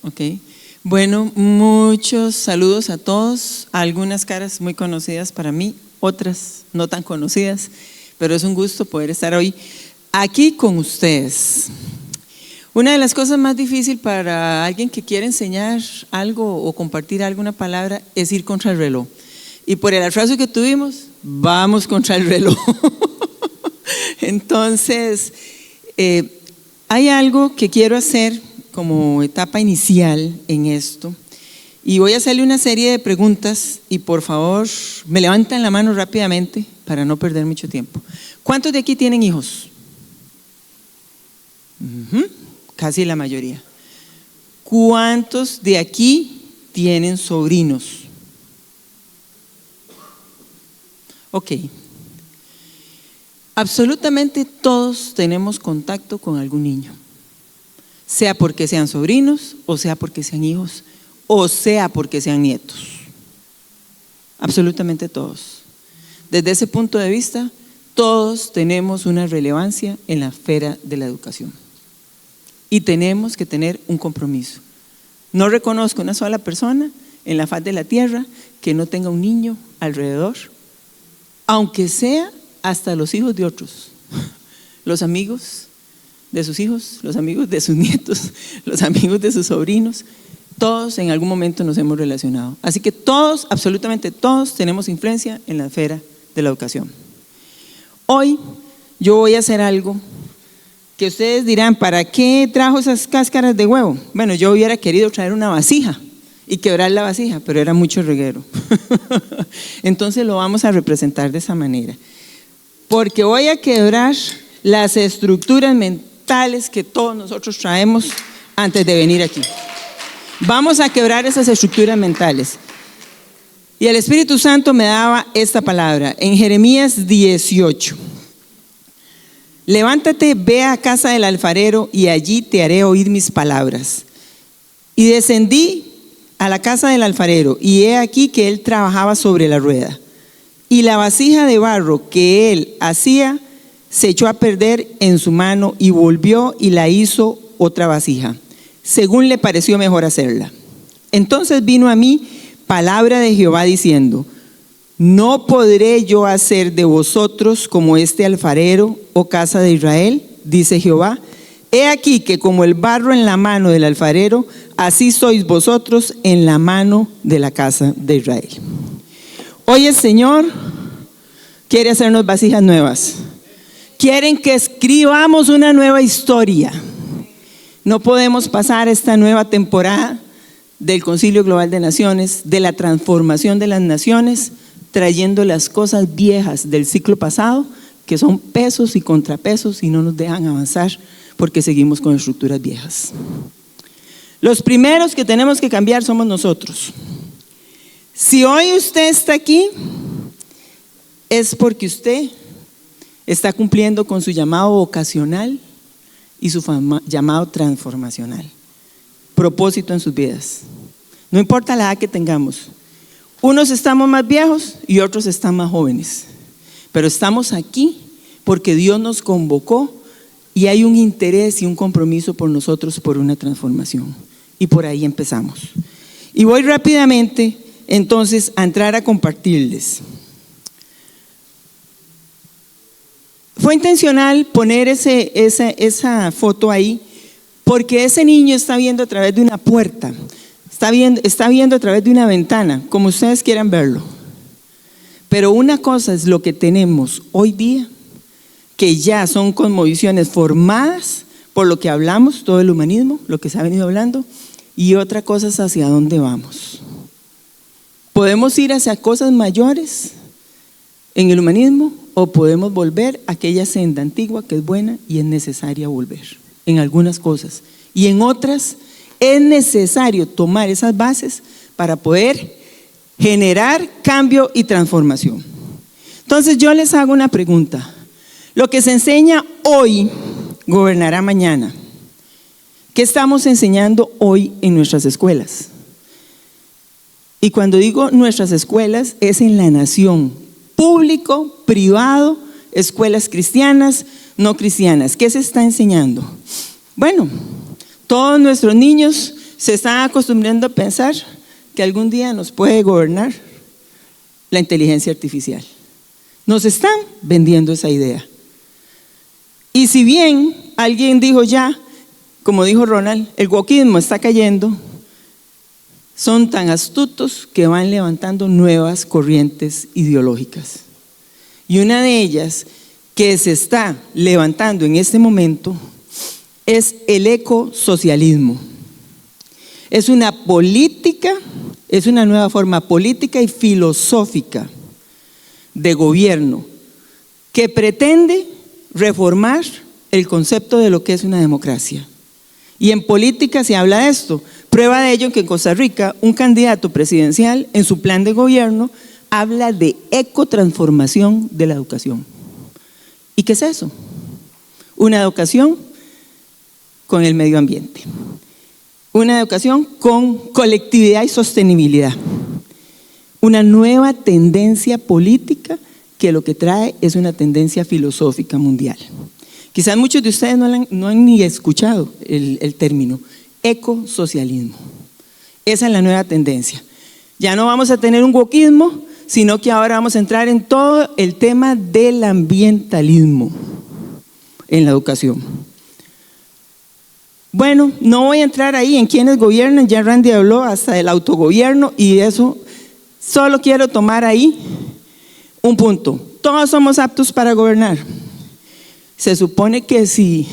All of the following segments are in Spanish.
Ok. Bueno, muchos saludos a todos, a algunas caras muy conocidas para mí, otras no tan conocidas, pero es un gusto poder estar hoy aquí con ustedes. Una de las cosas más difíciles para alguien que quiere enseñar algo o compartir alguna palabra es ir contra el reloj. Y por el atraso que tuvimos, vamos contra el reloj. Entonces, hay algo que quiero hacer como etapa inicial en esto y voy a hacerle una serie de preguntas y por favor me levantan la mano rápidamente para no perder mucho tiempo. ¿Cuántos de aquí tienen hijos? Casi la mayoría. ¿Cuántos de aquí tienen sobrinos? Ok. Absolutamente todos tenemos contacto con algún niño, sea porque sean sobrinos, o sea porque sean hijos, o sea porque sean nietos. Absolutamente todos. Desde ese punto de vista, todos tenemos una relevancia en la esfera de la educación y tenemos que tener un compromiso. No reconozco una sola persona en la faz de la tierra que no tenga un niño alrededor, aunque sea hasta los hijos de otros, los amigos de sus hijos, los amigos de sus nietos, los amigos de sus sobrinos, todos en algún momento nos hemos relacionado. Así que todos, absolutamente todos, tenemos influencia en la esfera de la educación. Hoy yo voy a hacer algo que ustedes dirán, ¿para qué trajo esas cáscaras de huevo? Bueno, yo hubiera querido traer una vasija y quebrar la vasija, pero era mucho reguero. Entonces lo vamos a representar de esa manera. Porque voy a quebrar las estructuras mentales que todos nosotros traemos antes de venir aquí. Vamos a quebrar esas estructuras mentales. Y el Espíritu Santo me daba esta palabra en Jeremías 18. Levántate, ve a casa del alfarero y allí te haré oír mis palabras. Y descendí a la casa del alfarero y he aquí que él trabajaba sobre la rueda. Y la vasija de barro que él hacía se echó a perder en su mano y volvió y la hizo otra vasija, según le pareció mejor hacerla. Entonces vino a mí palabra de Jehová diciendo: ¿no podré yo hacer de vosotros como este alfarero, oh casa de Israel? Dice Jehová. He aquí que como el barro en la mano del alfarero, así sois vosotros en la mano de la casa de Israel. Hoy el Señor quiere hacernos vasijas nuevas. Quieren que escribamos una nueva historia. No podemos pasar esta nueva temporada del Concilio Global de Naciones, de la transformación de las naciones, trayendo las cosas viejas del ciclo pasado, que son pesos y contrapesos y no nos dejan avanzar porque seguimos con estructuras viejas. Los primeros que tenemos que cambiar somos nosotros. Si hoy usted está aquí, es porque usted está cumpliendo con su llamado vocacional y su llamado transformacional. Propósito en sus vidas. No importa la edad que tengamos. Unos estamos más viejos y otros están más jóvenes. Pero estamos aquí porque Dios nos convocó y hay un interés y un compromiso por nosotros por una transformación. Y por ahí empezamos. Y voy rápidamente entonces a entrar a compartirles. Fue intencional poner esa foto ahí porque ese niño está viendo a través de una puerta, está viendo a través de una ventana, como ustedes quieran verlo. Pero una cosa es lo que tenemos hoy día, que ya son cosmovisiones formadas por lo que hablamos, todo el humanismo, lo que se ha venido hablando, y otra cosa es hacia dónde vamos. Podemos ir hacia cosas mayores en el humanismo o podemos volver a aquella senda antigua que es buena y es necesaria volver en algunas cosas. Y en otras es necesario tomar esas bases para poder generar cambio y transformación. Entonces yo les hago una pregunta. Lo que se enseña hoy gobernará mañana. ¿Qué estamos enseñando hoy en nuestras escuelas? Y cuando digo nuestras escuelas es en la nación, público, privado, escuelas cristianas, no cristianas. ¿Qué se está enseñando? Bueno, todos nuestros niños se están acostumbrando a pensar que algún día nos puede gobernar la inteligencia artificial. Nos están vendiendo esa idea. Y si bien alguien dijo ya, como dijo Ronald, el wokismo está cayendo, son tan astutos que van levantando nuevas corrientes ideológicas. Y una de ellas que se está levantando en este momento es el ecosocialismo. Es una política, es una nueva forma política y filosófica de gobierno que pretende reformar el concepto de lo que es una democracia. Y en política se habla de esto. Prueba de ello que en Costa Rica un candidato presidencial en su plan de gobierno habla de ecotransformación de la educación. ¿Y qué es eso? Una educación con el medio ambiente. Una educación con colectividad y sostenibilidad. Una nueva tendencia política que lo que trae es una tendencia filosófica mundial. Quizás muchos de ustedes no han ni escuchado el término ecosocialismo. Esa es la nueva tendencia. Ya no vamos a tener un wokismo, sino que ahora vamos a entrar en todo el tema del ambientalismo en la educación. Bueno, no voy a entrar ahí en quiénes gobiernan, ya Randy habló hasta del autogobierno y eso, solo quiero tomar ahí un punto. Todos somos aptos para gobernar. Se supone que sí,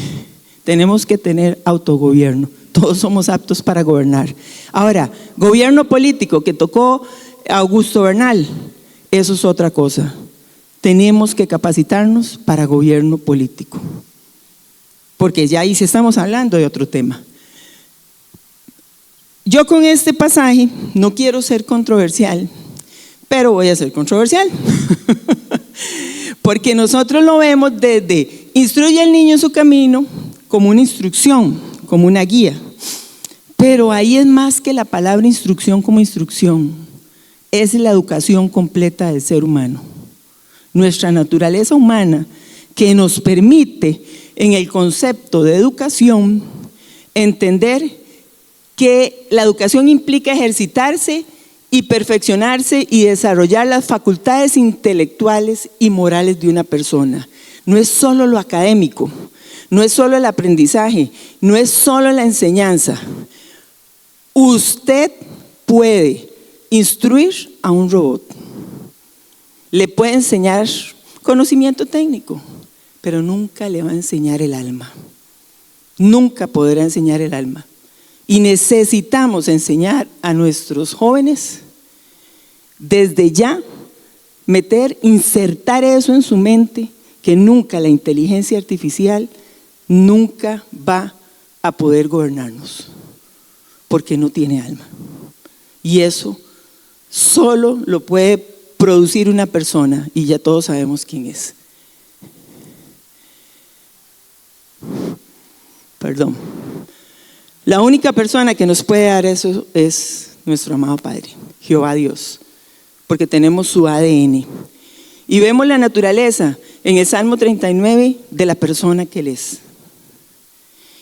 tenemos que tener autogobierno. Todos somos aptos para gobernar. Ahora, gobierno político que tocó Augusto Bernal, eso es otra cosa. Tenemos que capacitarnos para gobierno político. Porque ya ahí sí estamos hablando de otro tema. Yo con este pasaje no quiero ser controversial, pero voy a ser controversial. Porque nosotros lo vemos desde instruye al niño en su camino como una instrucción, como una guía. Pero ahí es más que la palabra instrucción como instrucción. Es la educación completa del ser humano. Nuestra naturaleza humana que nos permite en el concepto de educación entender que la educación implica ejercitarse y perfeccionarse y desarrollar las facultades intelectuales y morales de una persona. No es solo lo académico, no es solo el aprendizaje, no es solo la enseñanza. Usted puede instruir a un robot, le puede enseñar conocimiento técnico, pero nunca le va a enseñar el alma. Nunca podrá enseñar el alma. Y necesitamos enseñar a nuestros jóvenes desde ya, insertar eso en su mente, que nunca la inteligencia artificial nunca va a poder gobernarnos, porque no tiene alma. Y eso solo lo puede producir una persona, y ya todos sabemos quién es. Perdón. La única persona que nos puede dar eso es nuestro amado Padre, Jehová Dios, porque tenemos su ADN. Y vemos la naturaleza en el Salmo 39 de la persona que Él es.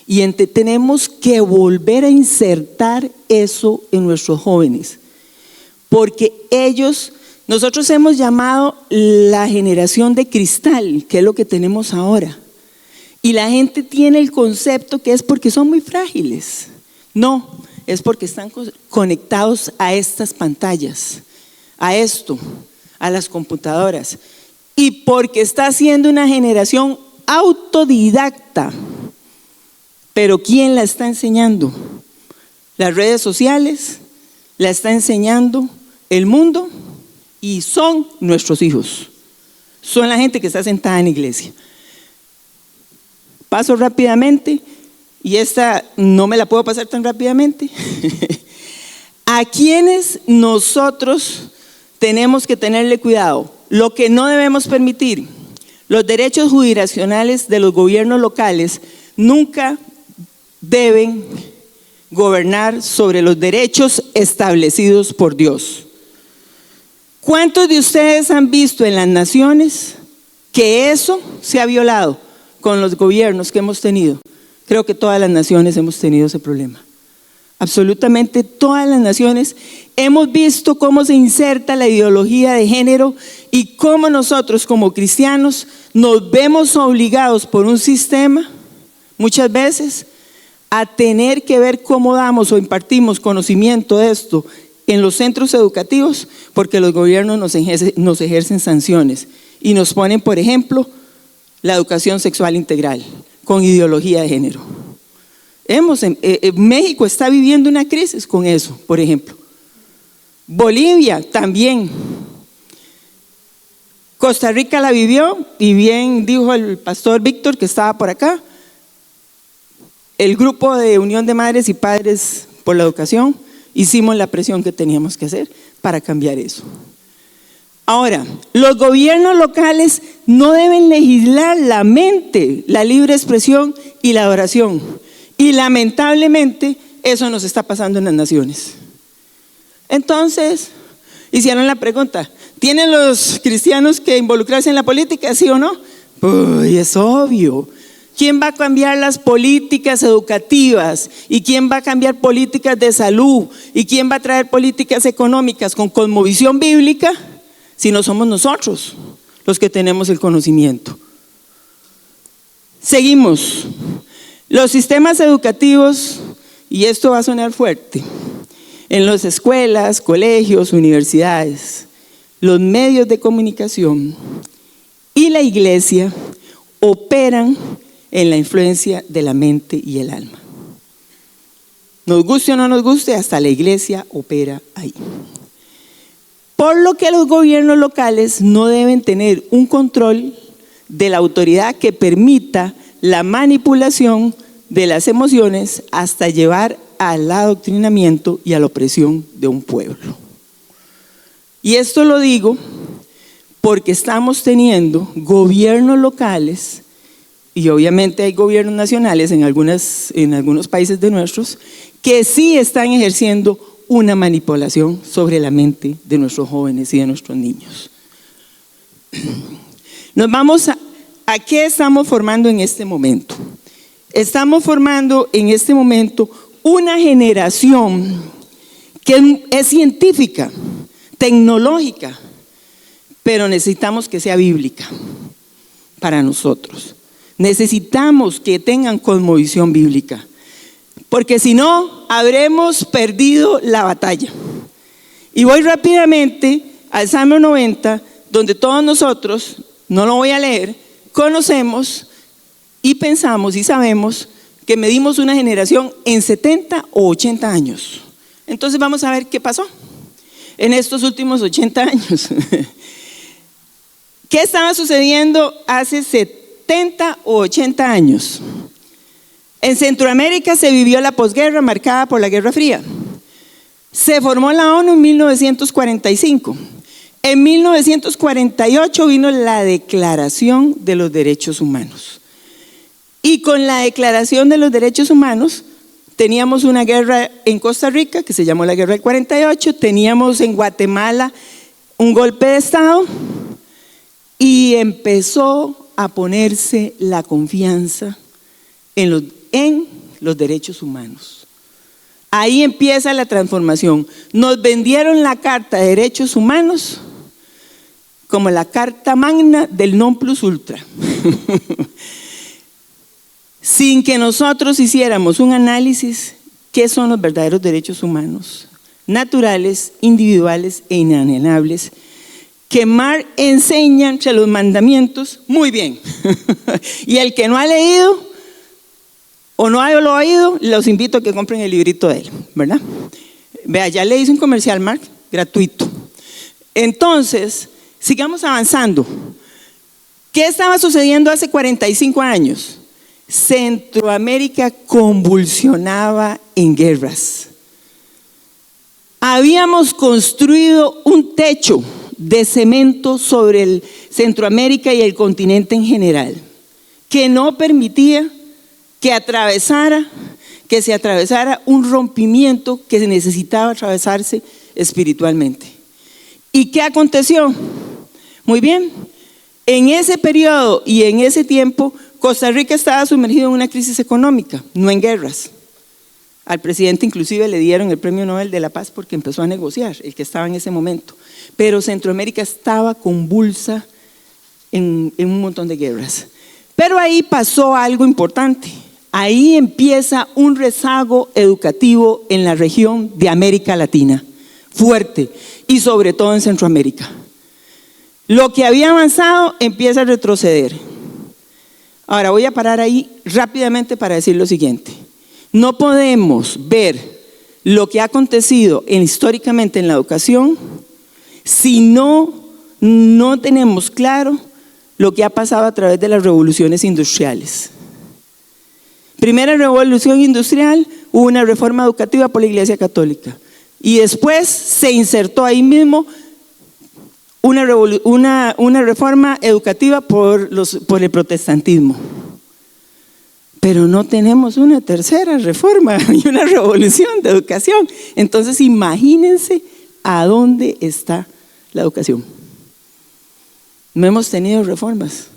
Y tenemos que volver a insertar eso en nuestros jóvenes, porque nosotros hemos llamado la generación de cristal, que es lo que tenemos ahora. Y la gente tiene el concepto que es porque son muy frágiles. No, es porque están conectados a estas pantallas, a esto, a las computadoras. Y porque está siendo una generación autodidacta. Pero ¿quién la está enseñando? Las redes sociales, la está enseñando el mundo y son nuestros hijos. Son la gente que está sentada en la iglesia. Paso rápidamente, y esta no me la puedo pasar tan rápidamente. ¿A quiénes nosotros tenemos que tenerle cuidado? Lo que no debemos permitir, los derechos jurisdiccionales de los gobiernos locales nunca deben gobernar sobre los derechos establecidos por Dios. ¿Cuántos de ustedes han visto en las naciones que eso se ha violado con los gobiernos que hemos tenido? Creo que todas las naciones hemos tenido ese problema. absolutamente todas las naciones, hemos visto cómo se inserta la ideología de género y cómo nosotros como cristianos nos vemos obligados por un sistema, muchas veces, a tener que ver cómo damos o impartimos conocimiento de esto en los centros educativos, porque los gobiernos nos ejercen sanciones y nos ponen, por ejemplo, la educación sexual integral con ideología de género. México está viviendo una crisis con eso, por ejemplo. Bolivia también. Costa Rica la vivió, y bien dijo el pastor Víctor, que estaba por acá, el grupo de Unión de Madres y Padres por la Educación, hicimos la presión que teníamos que hacer para cambiar eso. Ahora, los gobiernos locales no deben legislar la mente, la libre expresión y la adoración. Y lamentablemente eso nos está pasando en las naciones. Entonces, hicieron la pregunta, ¿tienen los cristianos que involucrarse en la política, sí o no? Pues es obvio. ¿Quién va a cambiar las políticas educativas? ¿Y quién va a cambiar políticas de salud? ¿Y quién va a traer políticas económicas con cosmovisión bíblica? Si no somos nosotros los que tenemos el conocimiento. Seguimos. Los sistemas educativos, y esto va a sonar fuerte, en las escuelas, colegios, universidades, los medios de comunicación y la iglesia operan en la influencia de la mente y el alma. Nos guste o no nos guste, hasta la iglesia opera ahí. Por lo que los gobiernos locales no deben tener un control de la autoridad que permita la manipulación de las emociones hasta llevar al adoctrinamiento y a la opresión de un pueblo. Y esto lo digo porque estamos teniendo gobiernos locales, y obviamente hay gobiernos nacionales en algunos países de nuestros, que sí están ejerciendo una manipulación sobre la mente de nuestros jóvenes y de nuestros niños. Nos vamos ¿a qué estamos formando en este momento? Estamos formando en este momento una generación que es científica, tecnológica, pero necesitamos que sea bíblica para nosotros. Necesitamos que tengan cosmovisión bíblica, porque si no, habremos perdido la batalla. Y voy rápidamente al Salmo 90, donde todos nosotros, no lo voy a leer, conocemos y pensamos y sabemos que medimos una generación en 70 o 80 años. Entonces vamos a ver qué pasó en estos últimos 80 años. ¿Qué estaba sucediendo hace 70 o 80 años? En Centroamérica se vivió la posguerra marcada por la Guerra Fría. Se formó la ONU en 1945. En 1948 vino la Declaración de los Derechos Humanos. Y con la Declaración de los Derechos Humanos teníamos una guerra en Costa Rica que se llamó la Guerra del 48, teníamos en Guatemala un golpe de Estado y empezó a ponerse la confianza en los derechos humanos. Ahí empieza la transformación. Nos vendieron la Carta de Derechos Humanos como la carta magna del non plus ultra. Sin que nosotros hiciéramos un análisis, ¿qué son los verdaderos derechos humanos? Naturales, individuales e inalienables, que Mark enseña entre los mandamientos muy bien. Y el que no ha leído o no lo ha oído, los invito a que compren el librito de él, ¿verdad? Vea, ya le hice un comercial, Mark, gratuito. Entonces, sigamos avanzando. ¿Qué estaba sucediendo hace 45 años? Centroamérica convulsionaba en guerras. Habíamos construido un techo de cemento sobre el Centroamérica y el continente en general, que no permitía que se atravesara un rompimiento que se necesitaba atravesarse espiritualmente. ¿Y qué aconteció? Muy bien, en ese periodo y en ese tiempo, Costa Rica estaba sumergido en una crisis económica, no en guerras. Al presidente inclusive le dieron el Premio Nobel de la Paz porque empezó a negociar, el que estaba en ese momento. Pero Centroamérica estaba convulsa en un montón de guerras. Pero ahí pasó algo importante. Ahí empieza un rezago educativo en la región de América Latina, fuerte, y sobre todo en Centroamérica. Lo que había avanzado empieza a retroceder. Ahora voy a parar ahí rápidamente para decir lo siguiente. No podemos ver lo que ha acontecido históricamente en la educación si no tenemos claro lo que ha pasado a través de las revoluciones industriales. Primera revolución industrial, hubo una reforma educativa por la Iglesia Católica y después se insertó ahí mismo una reforma educativa por el protestantismo. Pero no tenemos una tercera reforma y una revolución de educación. Entonces imagínense a dónde está la educación. No hemos tenido reformas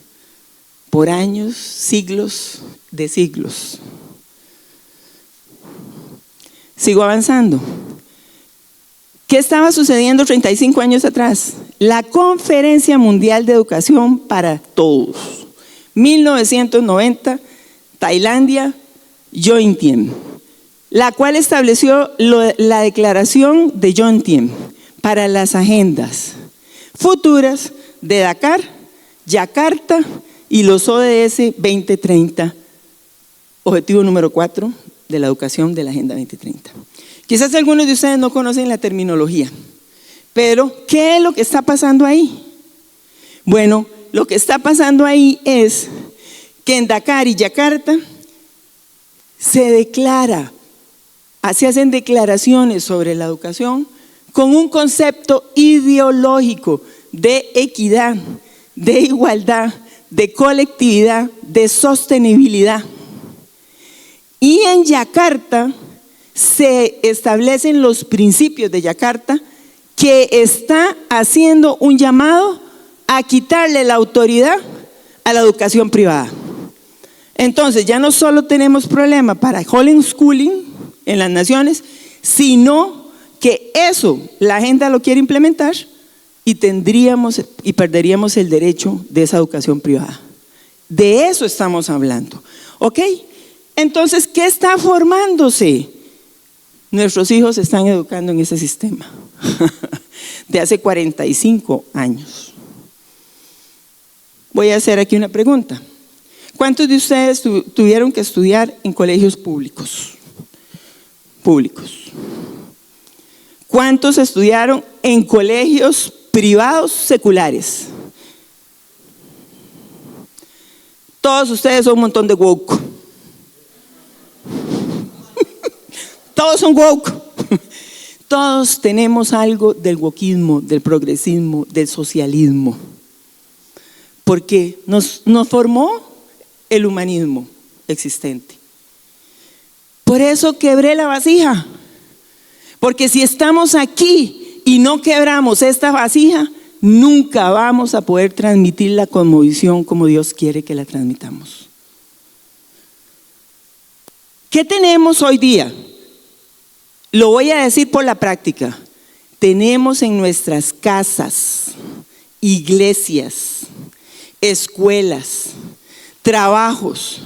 por años, siglos de siglos. Sigo avanzando. ¿Qué estaba sucediendo 35 años atrás? La Conferencia Mundial de Educación para Todos. 1990, Tailandia, Yontien, la cual estableció la declaración de Yontien para las agendas futuras de Dakar, Yakarta y los ODS 2030, objetivo número 4 de la educación de la Agenda 2030. Quizás algunos de ustedes no conocen la terminología, pero ¿qué es lo que está pasando ahí? Bueno, lo que está pasando ahí es que en Dakar y Yakarta se hacen declaraciones sobre la educación con un concepto ideológico de equidad, de igualdad, de colectividad, de sostenibilidad. Y en Yakarta se establecen los principios de Yakarta, que está haciendo un llamado a quitarle la autoridad a la educación privada. Entonces ya no solo tenemos problema para homeschooling en las naciones, sino que eso la agenda lo quiere implementar y perderíamos el derecho de esa educación privada. De eso estamos hablando. ¿Ok? Entonces, ¿qué está formándose? Nuestros hijos se están educando en ese sistema de hace 45 años. Voy a hacer aquí una pregunta. ¿Cuántos de ustedes tuvieron que estudiar en colegios públicos? ¿Cuántos estudiaron en colegios privados seculares? Todos ustedes son un montón de woke. Todos son woke. Todos tenemos algo del wokismo, del progresismo, del socialismo. Porque nos formó el humanismo existente. Por eso quebré la vasija. Porque si estamos aquí y no quebramos esta vasija, nunca vamos a poder transmitir la cosmovisión como Dios quiere que la transmitamos. ¿Qué tenemos hoy día? Lo voy a decir por la práctica. Tenemos en nuestras casas, iglesias, escuelas, trabajos,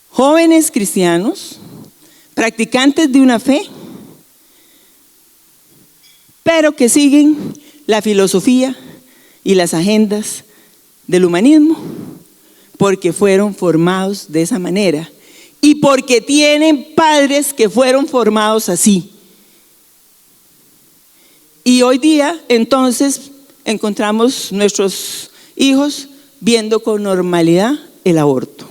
jóvenes cristianos, practicantes de una fe, pero que siguen la filosofía y las agendas del humanismo, porque fueron formados de esa manera y porque tienen padres que fueron formados así. Y hoy día entonces encontramos nuestros hijos viendo con normalidad el aborto,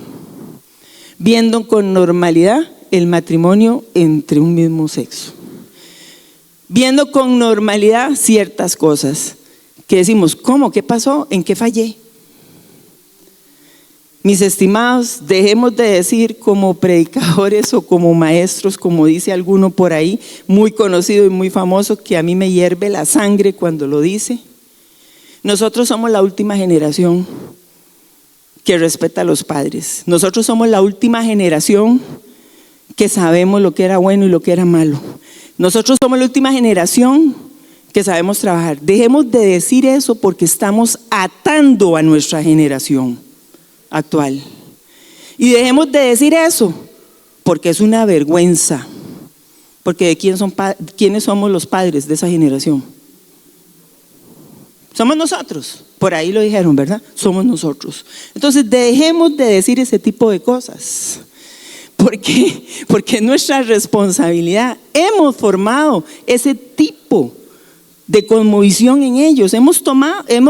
viendo con normalidad el matrimonio entre un mismo sexo, viendo con normalidad ciertas cosas que decimos, ¿cómo? ¿Qué pasó? ¿En qué fallé? Mis estimados, dejemos de decir como predicadores o como maestros, como dice alguno por ahí, muy conocido y muy famoso, que a mí me hierve la sangre cuando lo dice. Nosotros somos la última generación que respeta a los padres. Nosotros somos la última generación que sabemos lo que era bueno y lo que era malo. Nosotros somos la última generación que sabemos trabajar. Dejemos de decir eso porque estamos atando a nuestra generación actual. Y dejemos de decir eso porque es una vergüenza. Porque ¿de quiénes somos los padres de esa generación? Somos nosotros. Por ahí lo dijeron, ¿verdad? Somos nosotros. Entonces dejemos de decir ese tipo de cosas. Porque es nuestra responsabilidad. Hemos formado ese tipo de cosmovisión en ellos. Hemos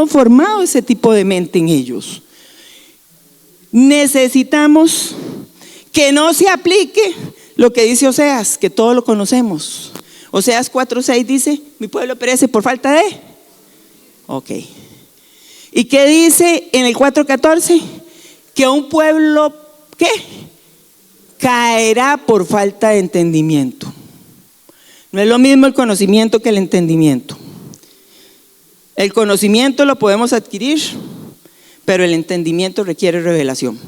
formado ese tipo de mente en ellos. Necesitamos que no se aplique lo que dice Oseas, que todos lo conocemos. Oseas 4:6 dice: mi pueblo perece por falta de. Ok. ¿Y qué dice en el 4:14? Que un pueblo, ¿qué? Caerá por falta de entendimiento. No es lo mismo el conocimiento que el entendimiento. El conocimiento lo podemos adquirir, pero el entendimiento requiere revelación.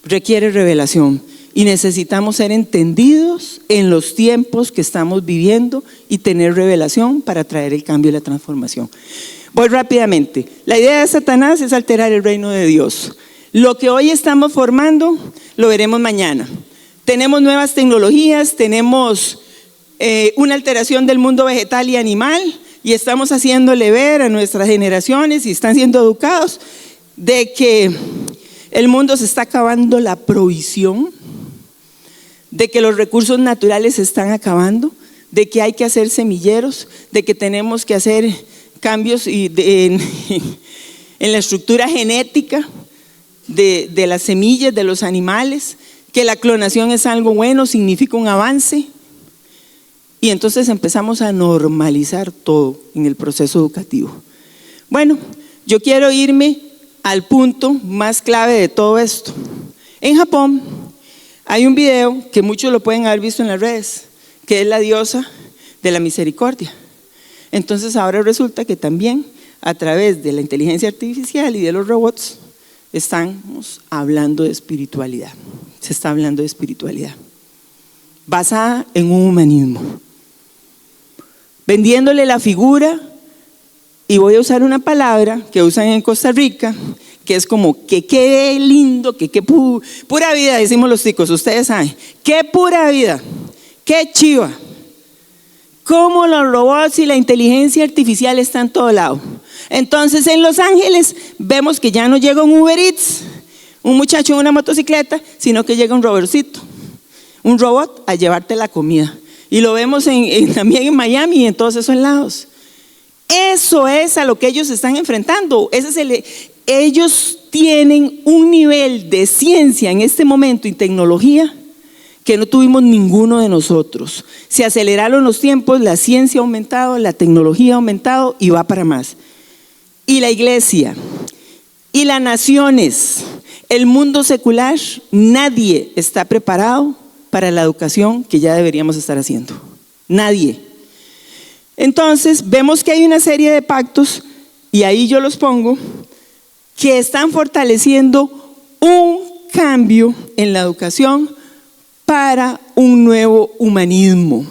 Requiere revelación. Y necesitamos ser entendidos en los tiempos que estamos viviendo y tener revelación para traer el cambio y la transformación. Voy rápidamente. La idea de Satanás es alterar el reino de Dios. Lo que hoy estamos formando lo veremos mañana. Tenemos nuevas tecnologías, tenemos una alteración del mundo vegetal y animal, y estamos haciéndole ver a nuestras generaciones, y están siendo educados, de que el mundo se está acabando la provisión, de que los recursos naturales se están acabando, de que hay que hacer semilleros, de que tenemos que hacer cambios en la estructura genética de las semillas de los animales, que la clonación es algo bueno, significa un avance. Y entonces empezamos a normalizar todo en el proceso educativo. Bueno, yo quiero irme al punto más clave de todo esto. En Japón hay un video que muchos lo pueden haber visto en las redes, que es la diosa de la misericordia. Entonces ahora resulta que también a través de la inteligencia artificial y de los robots estamos hablando de espiritualidad. Se está hablando de espiritualidad basada en un humanismo, vendiéndole la figura, y voy a usar una palabra que usan en Costa Rica, que es como que qué lindo, que qué pura vida, decimos los chicos, ustedes saben, qué pura vida, qué chiva. Cómo los robots y la inteligencia artificial están en todo lado. Entonces en Los Ángeles vemos que ya no llega un Uber Eats, un muchacho en una motocicleta, sino que llega un robotcito, un robot a llevarte la comida. Y lo vemos también en Miami y en todos esos lados. Eso es a lo que ellos se están enfrentando. Ellos tienen un nivel de ciencia en este momento y tecnología que no tuvimos ninguno de nosotros. Se aceleraron los tiempos, la ciencia ha aumentado, la tecnología ha aumentado y va para más. Y la iglesia, y las naciones, el mundo secular, nadie está preparado para la educación que ya deberíamos estar haciendo. Nadie. Entonces vemos que hay una serie de pactos, y ahí yo los pongo, que están fortaleciendo un cambio en la educación para un nuevo humanismo.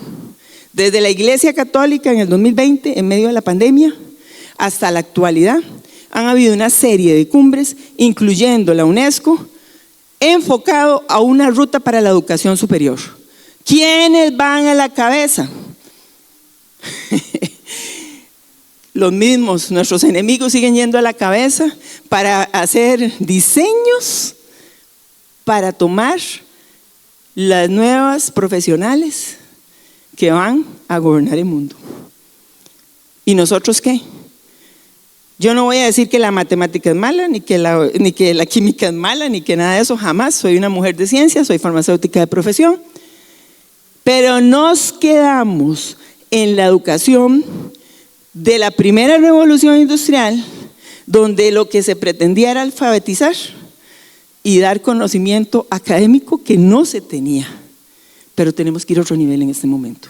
Desde la Iglesia Católica en el 2020, en medio de la pandemia, hasta la actualidad, han habido una serie de cumbres, incluyendo la UNESCO, enfocado a una ruta para la educación superior. ¿Quiénes van a la cabeza? Los mismos, nuestros enemigos siguen yendo a la cabeza para hacer diseños, para tomar las nuevas profesionales que van a gobernar el mundo. ¿Y nosotros qué? Yo no voy a decir que la matemática es mala, ni que la química es mala, ni que nada de eso, jamás. Soy una mujer de ciencia, soy farmacéutica de profesión, pero nos quedamos en la educación de la primera revolución industrial, donde lo que se pretendía era alfabetizar y dar conocimiento académico que no se tenía. Pero tenemos que ir a otro nivel en este momento.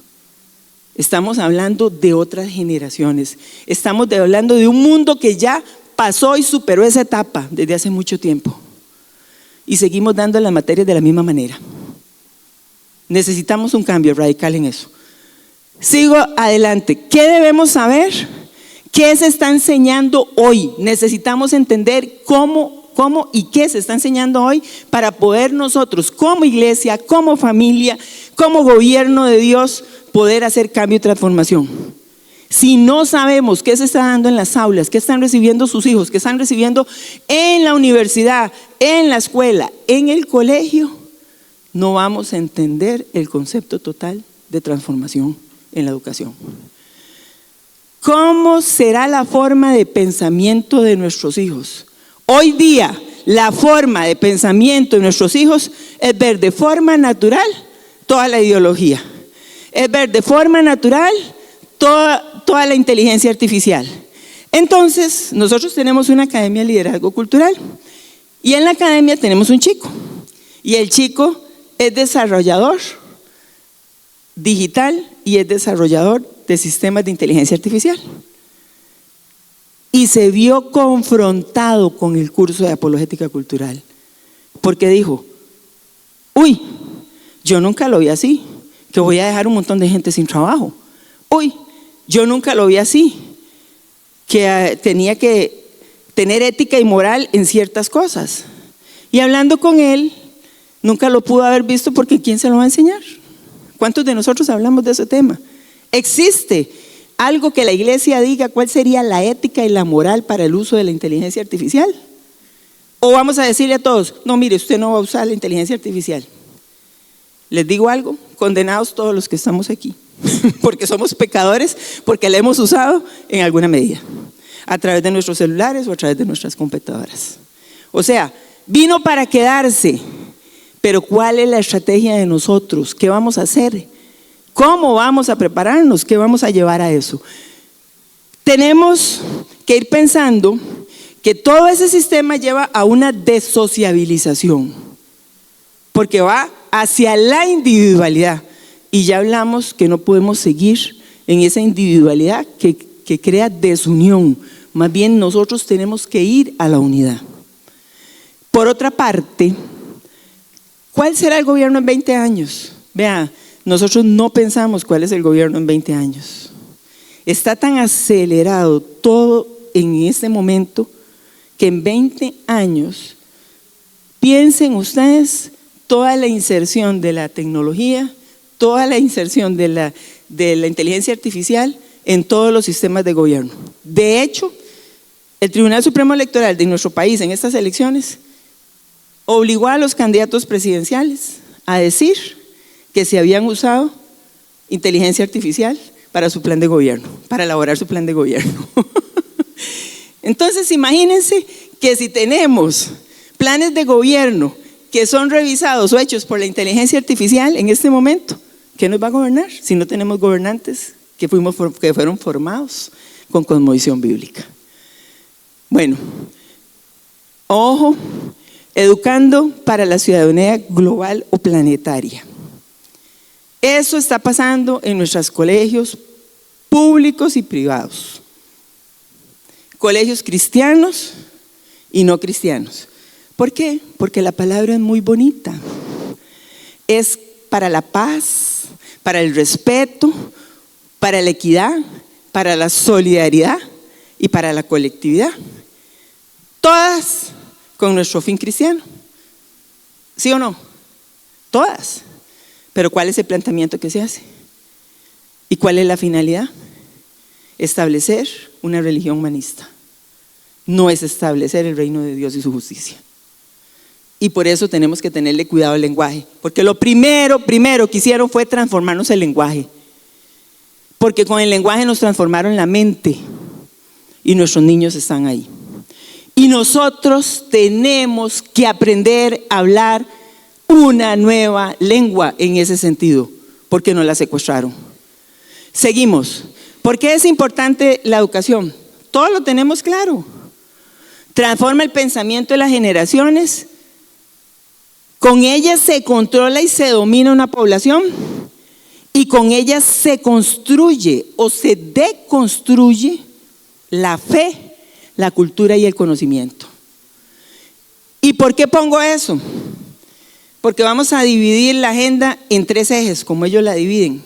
Estamos hablando de otras generaciones, estamos hablando de un mundo que ya pasó y superó esa etapa desde hace mucho tiempo, y seguimos dando las materias de la misma manera. Necesitamos un cambio radical en eso. Sigo adelante. ¿Qué debemos saber? ¿Qué se está enseñando hoy? Necesitamos entender cómo y qué se está enseñando hoy para poder nosotros como iglesia, como familia, como gobierno de Dios, poder hacer cambio y transformación. Si no sabemos qué se está dando en las aulas, qué están recibiendo sus hijos, qué están recibiendo en la universidad, en la escuela, en el colegio, no vamos a entender el concepto total de transformación en la educación. ¿Cómo será la forma de pensamiento de nuestros hijos? Hoy día, la forma de pensamiento de nuestros hijos es ver de forma natural toda la ideología. Es ver de forma natural toda la inteligencia artificial. Entonces, nosotros tenemos una academia de liderazgo cultural y en la academia tenemos un chico. Y el chico es desarrollador digital y es desarrollador de sistemas de inteligencia artificial. Y se vio confrontado con el curso de apologética cultural, porque dijo, uy, yo nunca lo vi así, que voy a dejar un montón de gente sin trabajo. Uy, yo nunca lo vi así, que tenía que tener ética y moral en ciertas cosas. Y hablando con él, nunca lo pudo haber visto porque ¿quién se lo va a enseñar? ¿Cuántos de nosotros hablamos de ese tema? ¿Existe algo que la iglesia diga cuál sería la ética y la moral para el uso de la inteligencia artificial? ¿O vamos a decirle a todos, no, mire, usted no va a usar la inteligencia artificial? Les digo algo, condenados todos los que estamos aquí, porque somos pecadores, porque la hemos usado en alguna medida, a través de nuestros celulares o a través de nuestras computadoras. O sea, vino para quedarse, pero ¿cuál es la estrategia de nosotros? ¿Qué vamos a hacer? ¿Cómo vamos a prepararnos? ¿Qué vamos a llevar a eso? Tenemos que ir pensando que todo ese sistema lleva a una desociabilización, porque va hacia la individualidad. Y ya hablamos que no podemos seguir en esa individualidad que crea desunión. Más bien nosotros tenemos que ir a la unidad. Por otra parte, ¿cuál será el gobierno en 20 años? Vea, nosotros no pensamos cuál es el gobierno en 20 años. Está tan acelerado todo en este momento que en 20 años, piensen ustedes toda la inserción de la tecnología, toda la inserción de la inteligencia artificial en todos los sistemas de gobierno. De hecho, el Tribunal Supremo Electoral de nuestro país en estas elecciones obligó a los candidatos presidenciales a decir que se habían usado inteligencia artificial para su plan de gobierno, para elaborar su plan de gobierno. Entonces, imagínense que si tenemos planes de gobierno que son revisados o hechos por la inteligencia artificial en este momento, ¿qué nos va a gobernar si no tenemos gobernantes que fueron formados con cosmovisión bíblica? Bueno, ojo, educando para la ciudadanía global o planetaria. Eso está pasando en nuestros colegios públicos y privados, colegios cristianos y no cristianos. ¿Por qué? Porque la palabra es muy bonita. Es para la paz, para el respeto, para la equidad, para la solidaridad y para la colectividad. Todas con nuestro fin cristiano. ¿Sí o no? Todas. Pero ¿cuál es el planteamiento que se hace? ¿Y cuál es la finalidad? Establecer una religión humanista. No es establecer el reino de Dios y su justicia. Y por eso tenemos que tenerle cuidado al lenguaje, porque lo primero que hicieron fue transformarnos el lenguaje, porque con el lenguaje nos transformaron la mente y nuestros niños están ahí. Y nosotros tenemos que aprender a hablar una nueva lengua en ese sentido, porque nos la secuestraron. Seguimos. ¿Por qué es importante la educación? Todo lo tenemos claro. Transforma el pensamiento de las generaciones. Con ella se controla y se domina una población, y con ella se construye o se deconstruye la fe, la cultura y el conocimiento. ¿Y por qué pongo eso? Porque vamos a dividir la agenda en 3 ejes, como ellos la dividen.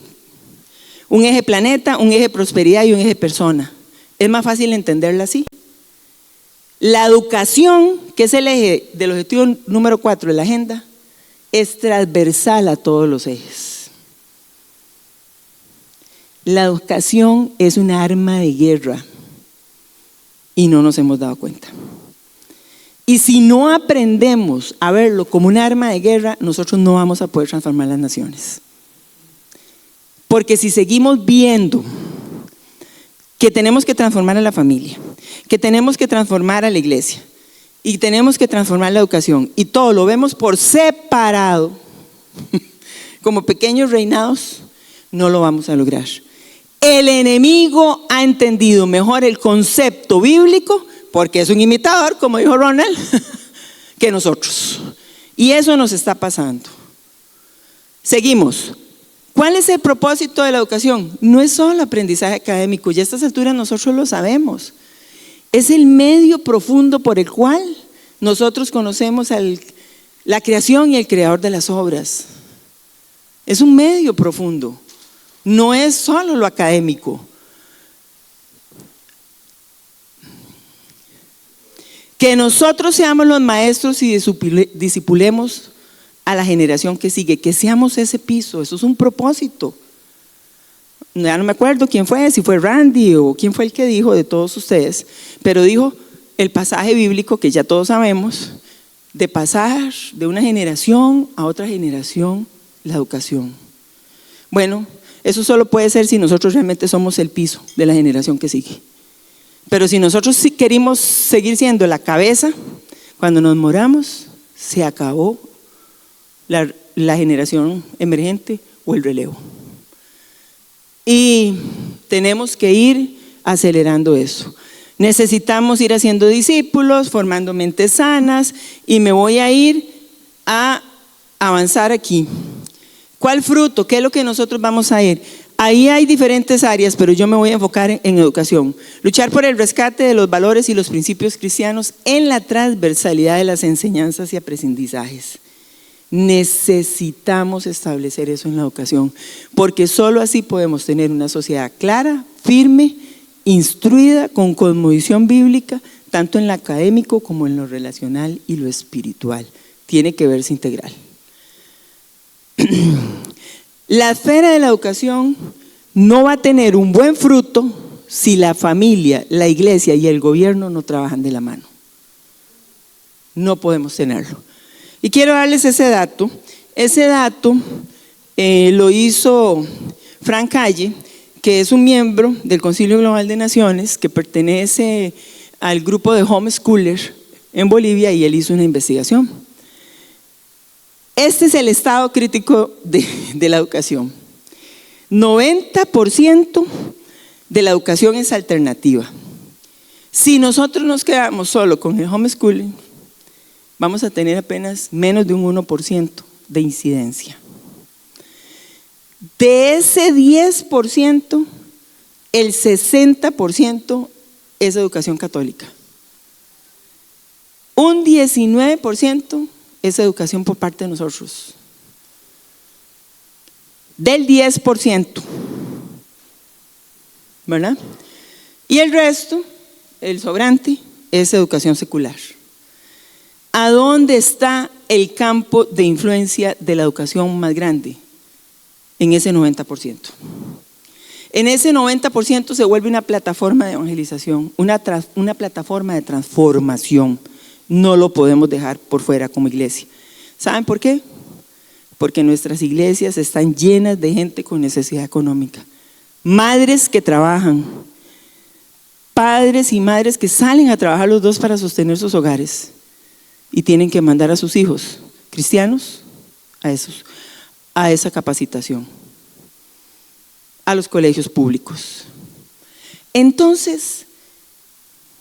Un eje planeta, un eje prosperidad y un eje persona. Es más fácil entenderla así. La educación, que es el eje del objetivo número 4 de la agenda, es transversal a todos los ejes. La educación es una arma de guerra y no nos hemos dado cuenta. Y si no aprendemos a verlo como un arma de guerra, nosotros no vamos a poder transformar las naciones. Porque si seguimos viendo que tenemos que transformar a la familia, que tenemos que transformar a la iglesia y tenemos que transformar la educación y todo lo vemos por separado, como pequeños reinados, no lo vamos a lograr. El enemigo ha entendido mejor el concepto bíblico, porque es un imitador, como dijo Ronald, que nosotros. Y eso nos está pasando. Seguimos. ¿Cuál es el propósito de la educación? No es solo aprendizaje académico, ya a estas alturas nosotros lo sabemos. Es el medio profundo por el cual nosotros conocemos la creación y el creador de las obras. Es un medio profundo, no es solo lo académico. Que nosotros seamos los maestros y discipulemos a la generación que sigue, que seamos ese piso, eso es un propósito. Ya no me acuerdo quién fue, si fue Randy o quién fue el que dijo de todos ustedes, pero dijo el pasaje bíblico que ya todos sabemos, de pasar de una generación a otra generación la educación. Bueno, eso solo puede ser si nosotros realmente somos el piso de la generación que sigue. Pero si nosotros sí queremos seguir siendo la cabeza, cuando nos moramos, se acabó la generación emergente o el relevo. Y tenemos que ir acelerando eso. Necesitamos ir haciendo discípulos, formando mentes sanas, y me voy a ir a avanzar aquí. ¿Cuál fruto? ¿Qué es lo que nosotros vamos a ir? Ahí hay diferentes áreas, pero yo me voy a enfocar en educación. Luchar por el rescate de los valores y los principios cristianos en la transversalidad de las enseñanzas y aprendizajes. Necesitamos establecer eso en la educación, porque solo así podemos tener una sociedad clara, firme, instruida, con cosmovisión bíblica, tanto en lo académico como en lo relacional y lo espiritual. Tiene que verse integral. La esfera de la educación no va a tener un buen fruto si la familia, la iglesia y el gobierno no trabajan de la mano. No podemos tenerlo. Y quiero darles ese dato. Ese dato lo hizo Frank Calle, que es un miembro del Concilio Global de Naciones, que pertenece al grupo de homeschoolers en Bolivia, y él hizo una investigación. Este es el estado crítico de la educación. 90% de la educación es alternativa. Si nosotros nos quedamos solo con el homeschooling, vamos a tener apenas menos de un 1% de incidencia. De ese 10%, el 60% es educación católica. Un 19% es educación por parte de nosotros. Del 10%, ¿verdad? Y el resto, el sobrante, es educación secular. ¿A dónde está el campo de influencia de la educación más grande? En ese 90%. En ese 90% se vuelve una plataforma de evangelización, una plataforma de transformación. No lo podemos dejar por fuera como iglesia. ¿Saben por qué? Porque nuestras iglesias están llenas de gente con necesidad económica. Madres que trabajan, padres y madres que salen a trabajar los dos para sostener sus hogares y tienen que mandar a sus hijos cristianos a esa capacitación, a los colegios públicos. Entonces,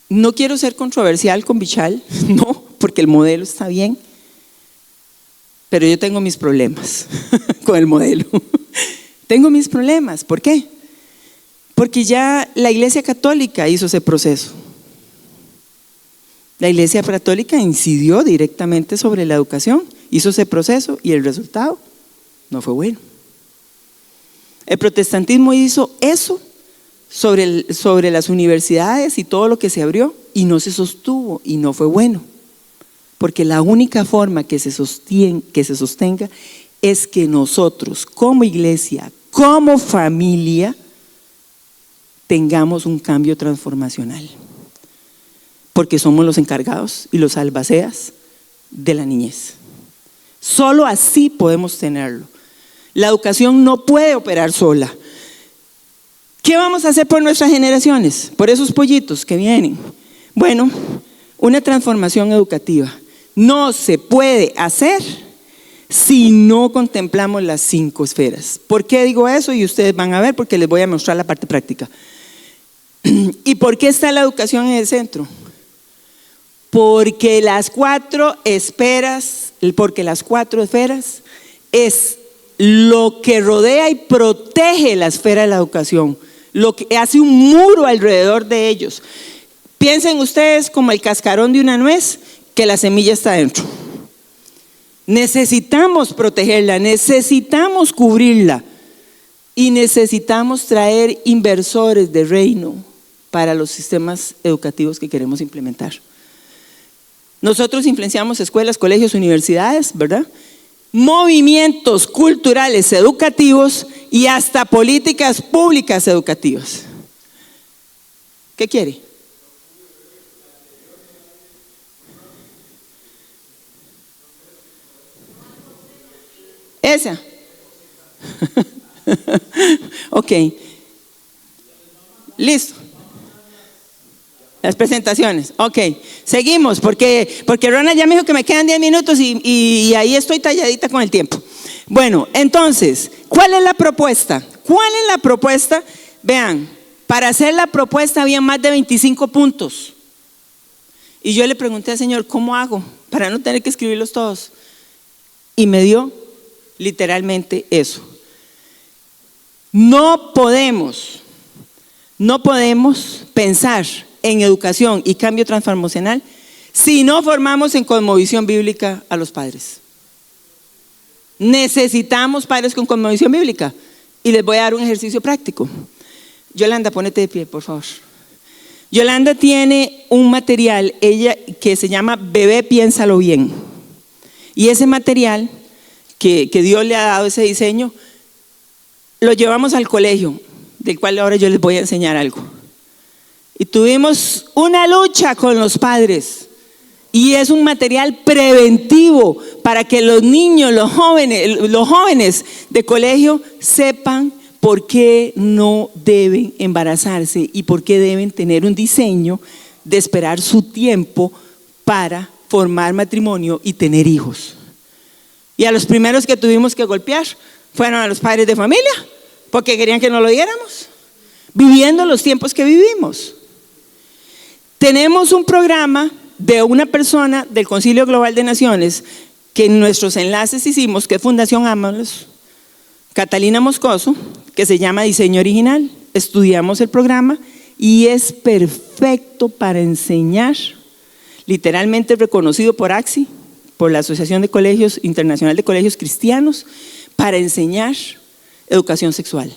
no quiero ser controversial con Bichal, no, porque el modelo está bien, pero yo tengo mis problemas con el modelo. Tengo mis problemas, ¿por qué? Porque ya la Iglesia Católica hizo ese proceso. La Iglesia Católica incidió directamente sobre la educación hizo ese proceso y el resultado no fue bueno. El protestantismo hizo eso sobre las universidades y todo lo que se abrió y no se sostuvo y no fue bueno. Porque la única forma que se sostenga es que nosotros como iglesia, como familia, tengamos un cambio transformacional. Porque somos los encargados y los albaceas de la niñez. Solo así podemos tenerlo. La educación no puede operar sola. ¿Qué vamos a hacer por nuestras generaciones? Por esos pollitos que vienen. Bueno, una transformación educativa no se puede hacer si no contemplamos las 5 esferas. ¿Por qué digo eso? Y ustedes van a ver porque les voy a mostrar la parte práctica. ¿Y por qué está la educación en el centro? Porque las 4 esferas es lo que rodea y protege la esfera de la educación, lo que hace un muro alrededor de ellos. Piensen ustedes como el cascarón de una nuez, que la semilla está dentro. Necesitamos protegerla, necesitamos cubrirla y necesitamos traer inversores de reino para los sistemas educativos que queremos implementar. Nosotros influenciamos escuelas, colegios, universidades, ¿verdad? Movimientos culturales educativos y hasta políticas públicas educativas. ¿Qué quiere? Esa. Ok. Listo. Las presentaciones. Ok. Seguimos porque Rona ya me dijo que me quedan 10 minutos y ahí estoy talladita con el tiempo. Bueno, entonces, ¿cuál es la propuesta? ¿Cuál es la propuesta? Vean, para hacer la propuesta había más de 25 puntos. Y yo le pregunté al Señor, ¿cómo hago para no tener que escribirlos todos? Y me dio literalmente eso. No podemos pensar en educación y cambio transformacional si no formamos en cosmovisión bíblica a los padres. Necesitamos padres con cosmovisión bíblica y les voy a dar un ejercicio práctico. Yolanda, ponete de pie, por favor. Yolanda tiene un material que se llama Bebé, piénsalo bien. Y ese material que Dios le ha dado, ese diseño, lo llevamos al colegio, del cual ahora yo les voy a enseñar algo. Y tuvimos una lucha con los padres. Y es un material preventivo para que los niños, los jóvenes de colegio sepan por qué no deben embarazarse y por qué deben tener un diseño de esperar su tiempo para formar matrimonio y tener hijos. Y a los primeros que tuvimos que golpear fueron a los padres de familia, porque querían que no lo diéramos, viviendo los tiempos que vivimos. Tenemos un programa de una persona del Concilio Global de Naciones que en nuestros enlaces hicimos, que es Fundación Ámalos, Catalina Moscoso, que se llama Diseño Original. Estudiamos el programa y es perfecto para enseñar, literalmente reconocido por AXI, por la Asociación de Colegios Internacional de Colegios Cristianos, para enseñar educación sexual,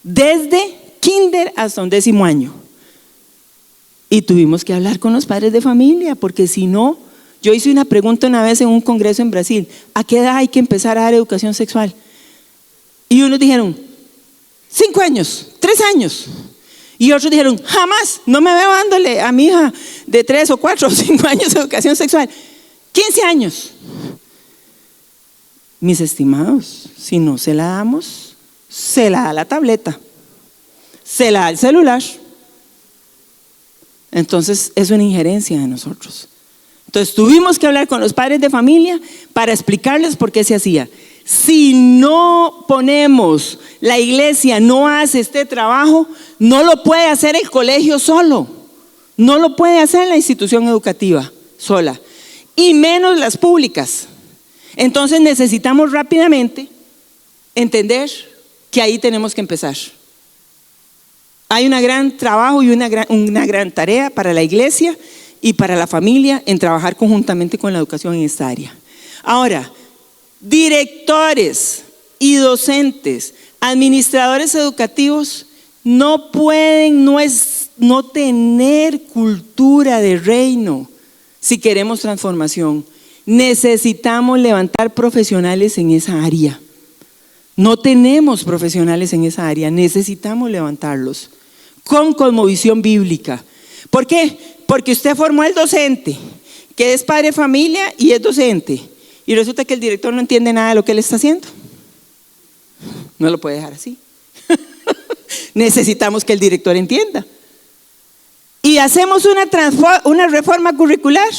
desde kinder hasta 11º año. Y tuvimos que hablar con los padres de familia, porque si no, yo hice una pregunta una vez en un congreso en Brasil: ¿a qué edad hay que empezar a dar educación sexual? Y unos dijeron 5 años, 3 años. Y otros dijeron, jamás, no me veo dándole a mi hija de 3 o 4 o 5 años de educación sexual. 15 años. Mis estimados, si no se la damos, se la da la tableta, se la da el celular. Entonces es una injerencia de nosotros. Entonces tuvimos que hablar con los padres de familia para explicarles por qué se hacía. Si no ponemos, la iglesia no hace este trabajo, no lo puede hacer el colegio solo, no lo puede hacer la institución educativa sola, y menos las públicas. Entonces necesitamos rápidamente entender que ahí tenemos que empezar. Hay un gran trabajo y una gran tarea para la iglesia y para la familia en trabajar conjuntamente con la educación en esta área. Ahora, Directores y docentes, administradores educativos no pueden no tener cultura de reino si queremos transformación. Necesitamos levantar profesionales en esa área. No tenemos profesionales en esa área, necesitamos levantarlos con cosmovisión bíblica. ¿Por qué? Porque usted formó al docente, que es padre de familia y es docente, y resulta que el director no entiende nada de lo que él está haciendo. No lo puede dejar así. Necesitamos que el director entienda. Y hacemos una reforma curricular,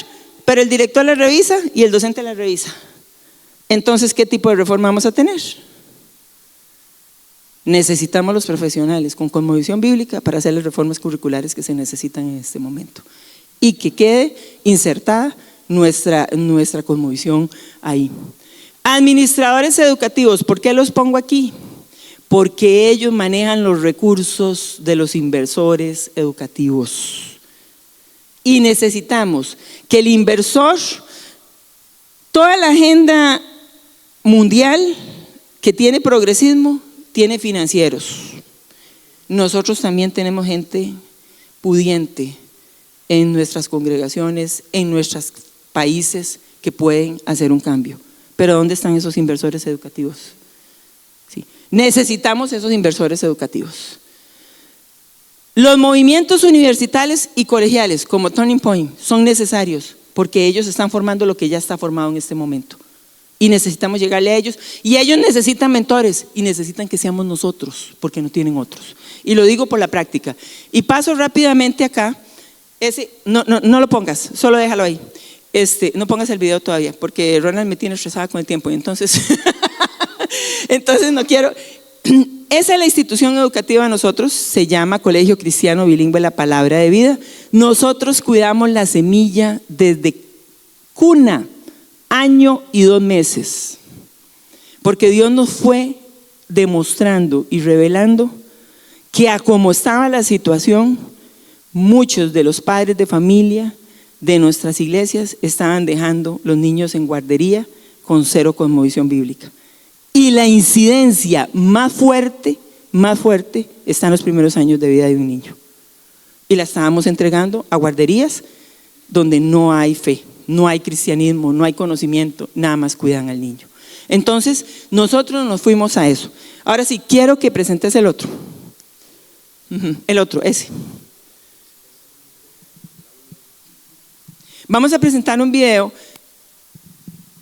pero el director la revisa y el docente la revisa. Entonces, ¿qué tipo de reforma vamos a tener? Necesitamos los profesionales con cosmovisión bíblica para hacer las reformas curriculares que se necesitan en este momento y que quede insertada nuestra cosmovisión ahí. Administradores educativos, ¿por qué los pongo aquí? Porque ellos manejan los recursos de los inversores educativos. Y necesitamos que el inversor, toda la agenda mundial que tiene progresismo, tiene financieros. Nosotros también tenemos gente pudiente en nuestras congregaciones, en nuestros países que pueden hacer un cambio. Pero ¿dónde están esos inversores educativos? Sí. Necesitamos esos inversores educativos. Los movimientos universitarios y colegiales como Turning Point son necesarios porque ellos están formando lo que ya está formado en este momento. Y necesitamos llegarle a ellos, y ellos necesitan mentores y necesitan que seamos nosotros porque no tienen otros. Y lo digo por la práctica. Y paso rápidamente acá. No lo pongas, solo déjalo ahí. No pongas el video todavía porque Ronald me tiene estresada con el tiempo y entonces no quiero. Esa es la institución educativa de nosotros, se llama Colegio Cristiano Bilingüe La Palabra de Vida. Nosotros cuidamos la semilla desde cuna, año y 2 meses, porque Dios nos fue demostrando y revelando que a como estaba la situación, muchos de los padres de familia de nuestras iglesias estaban dejando los niños en guardería con 0 cosmovisión bíblica. Y la incidencia más fuerte está en los primeros años de vida de un niño. Y la estábamos entregando a guarderías donde no hay fe, no hay cristianismo, no hay conocimiento, nada más cuidan al niño. Entonces, nosotros nos fuimos a eso. Ahora sí, quiero que presentes el otro. El otro, ese. Vamos a presentar un video.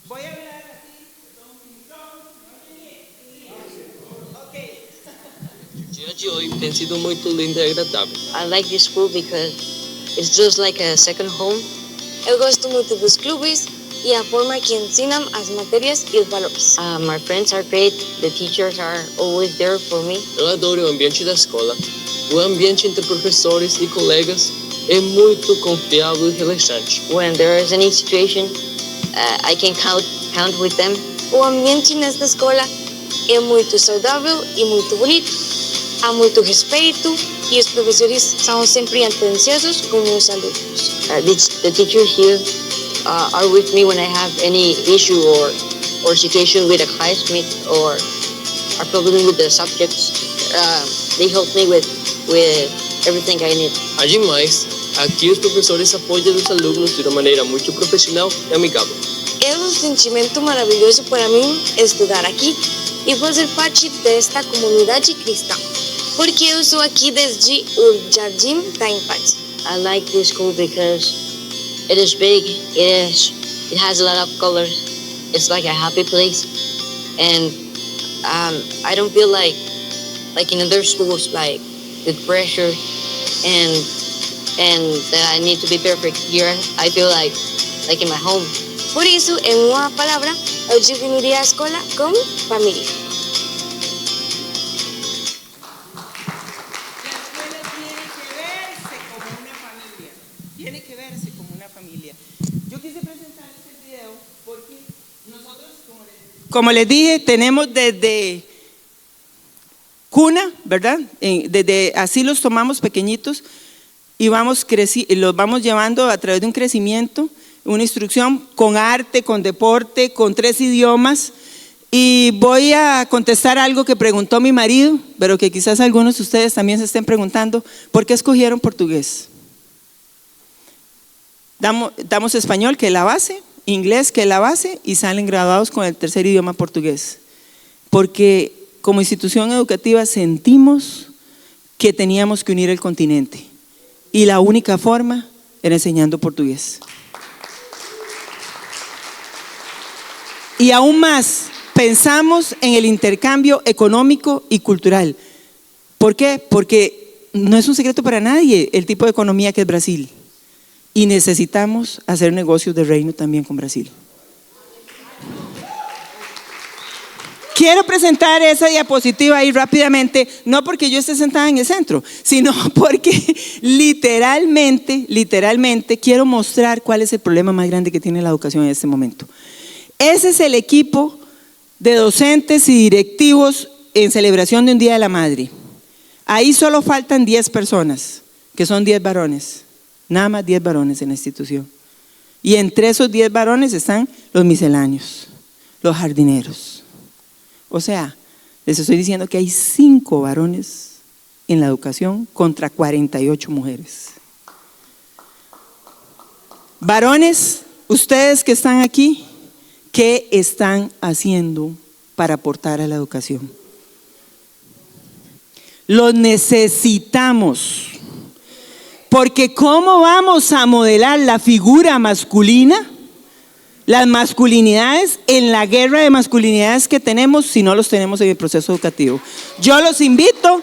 Voy a hablar así. O dia de hoje tem sido muito lindo e agradável. I like this school because it's just like a second home. Eu gosto muito dos clubes e a forma que ensinam as matérias e os valores. My friends are great. The teachers are always there for me. Eu adoro o ambiente da escola. O ambiente entre professores e colegas é muito confiável e relaxante. When there is any situation, I can count with them. O ambiente nesta escola é muito saudável e muito bonito. Há muito respeito e os professores são sempre atenciosos com os alunos. The teachers here are with me when I have any issue or situation with a classmate or a problem with the subjects. They help me with everything I need. Ademais, aqui os professores apoiam os alunos de uma maneira muito profissional e amigável. É um sentimento maravilhoso para mim estudar aqui e fazer parte desta comunidade cristã, porque eu sou aqui desde o Jardim da Infância. I like this school because it is big, it has a lot of colors. It's like a happy place, and I don't feel like in other schools like with pressure and that I need to be perfect. Here I feel like in my home. Por isso, em uma palavra, eu definiria a escola como família. Tiene que verse como una familia. Yo quise presentar este video porque nosotros, como les dije, tenemos desde cuna, ¿verdad? Desde así los tomamos pequeñitos y los vamos llevando a través de un crecimiento, una instrucción con arte, con deporte, con 3 idiomas. Y voy a contestar algo que preguntó mi marido, pero que quizás algunos de ustedes también se estén preguntando: ¿por qué escogieron portugués? Damos español, que es la base, inglés, que es la base, y salen graduados con el tercer idioma portugués. Porque como institución educativa sentimos que teníamos que unir el continente, y la única forma era enseñando portugués. Y aún más, pensamos en el intercambio económico y cultural. ¿Por qué? Porque no es un secreto para nadie el tipo de economía que es Brasil. Y necesitamos hacer negocios de reino también con Brasil. Quiero presentar esa diapositiva ahí rápidamente, no porque yo esté sentada en el centro, sino porque literalmente quiero mostrar cuál es el problema más grande que tiene la educación en este momento. Ese es el equipo de docentes y directivos en celebración de un Día de la Madre. Ahí solo faltan 10 personas, que son 10 varones, nada más 10 varones en la institución. Y entre esos 10 varones están los misceláneos, los jardineros. O sea, les estoy diciendo que hay 5 varones en la educación contra 48 mujeres. Varones, ustedes que están aquí, ¿qué están haciendo para aportar a la educación? Los necesitamos, porque ¿cómo vamos a modelar la figura masculina, las masculinidades, en la guerra de masculinidades que tenemos si no los tenemos en el proceso educativo? Yo los invito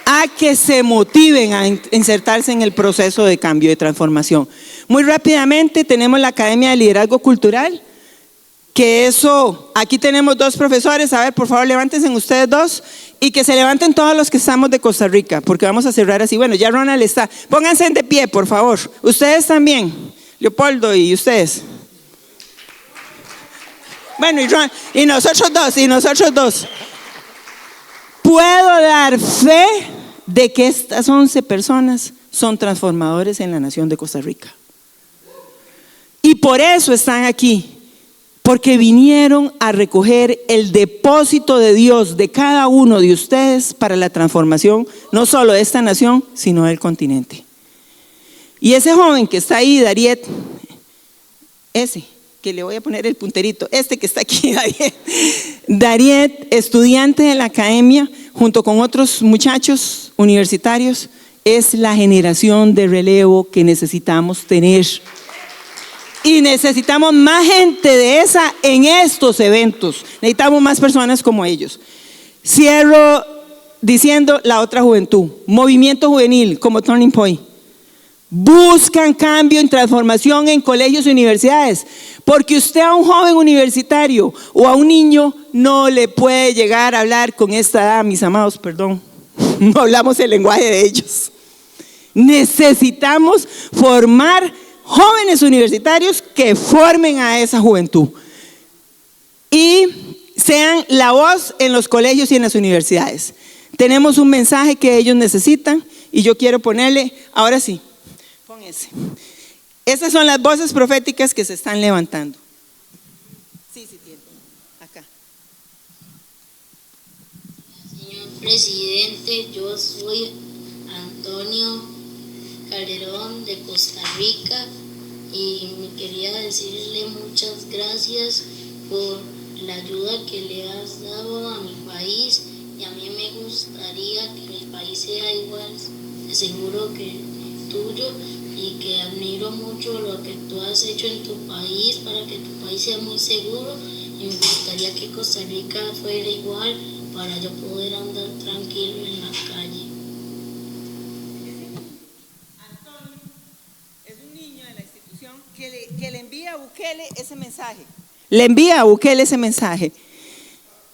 a que se motiven a insertarse en el proceso de cambio, de transformación. Muy rápidamente tenemos la Academia de Liderazgo Cultural, que eso, aquí tenemos 2 profesores. A ver, por favor, levántense ustedes 2 y que se levanten todos los que estamos de Costa Rica, porque vamos a cerrar así. Bueno, ya Ronald está. Pónganse de pie, por favor. Ustedes también, Leopoldo, y ustedes. Bueno, y nosotros dos. Puedo dar fe de que estas 11 personas son transformadores en la nación de Costa Rica. Y por eso están aquí. Porque vinieron a recoger el depósito de Dios de cada uno de ustedes para la transformación, no solo de esta nación, sino del continente. Y ese joven que está ahí, Dariet, ese que le voy a poner el punterito, este que está aquí, Dariet, estudiante de la academia, junto con otros muchachos universitarios, es la generación de relevo que necesitamos tener. Y necesitamos más gente de esa en estos eventos. Necesitamos más personas como ellos. Cierro diciendo la otra juventud, movimiento juvenil como Turning Point. Buscan cambio y transformación en colegios y universidades. Porque usted a un joven universitario o a un niño no le puede llegar a hablar con esta edad, mis amados, perdón. No hablamos el lenguaje de ellos. Necesitamos formar jóvenes universitarios que formen a esa juventud y sean la voz en los colegios y en las universidades. Tenemos un mensaje que ellos necesitan y yo quiero ponerle, ahora sí, pon ese. Estas son las voces proféticas que se están levantando. Sí, tiene. Acá. Señor presidente, yo soy Antonio Calderón de Costa Rica y me quería decirle muchas gracias por la ayuda que le has dado a mi país, y a mí me gustaría que mi país sea igual de seguro que el tuyo, y que admiro mucho lo que tú has hecho en tu país para que tu país sea muy seguro, y me gustaría que Costa Rica fuera igual para yo poder andar tranquilo en la calle. Que le envía a Bukele ese mensaje. Le envía a Bukele ese mensaje.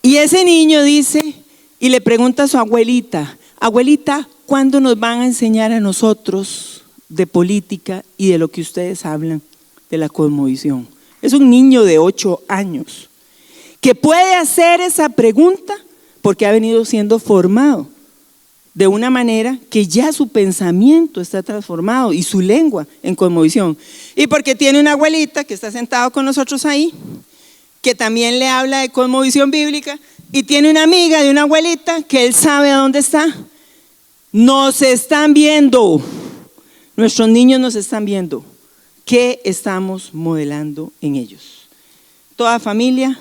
Y ese niño dice, y le pregunta a su abuelita: abuelita, ¿cuándo nos van a enseñar a nosotros de política y de lo que ustedes hablan de la cosmovisión? Es un niño de 8 años que puede hacer esa pregunta porque ha venido siendo formado de una manera que ya su pensamiento está transformado y su lengua en cosmovisión. Y porque tiene una abuelita que está sentado con nosotros ahí, que también le habla de cosmovisión bíblica, y tiene una amiga de una abuelita que él sabe a dónde está. Nos están viendo, nuestros niños nos están viendo. ¿Qué estamos modelando en ellos? Toda familia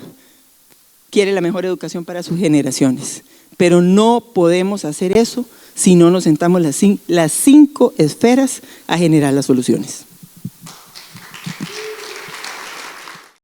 quiere la mejor educación para sus generaciones, pero no podemos hacer eso si no nos sentamos las 5 esferas a generar las soluciones.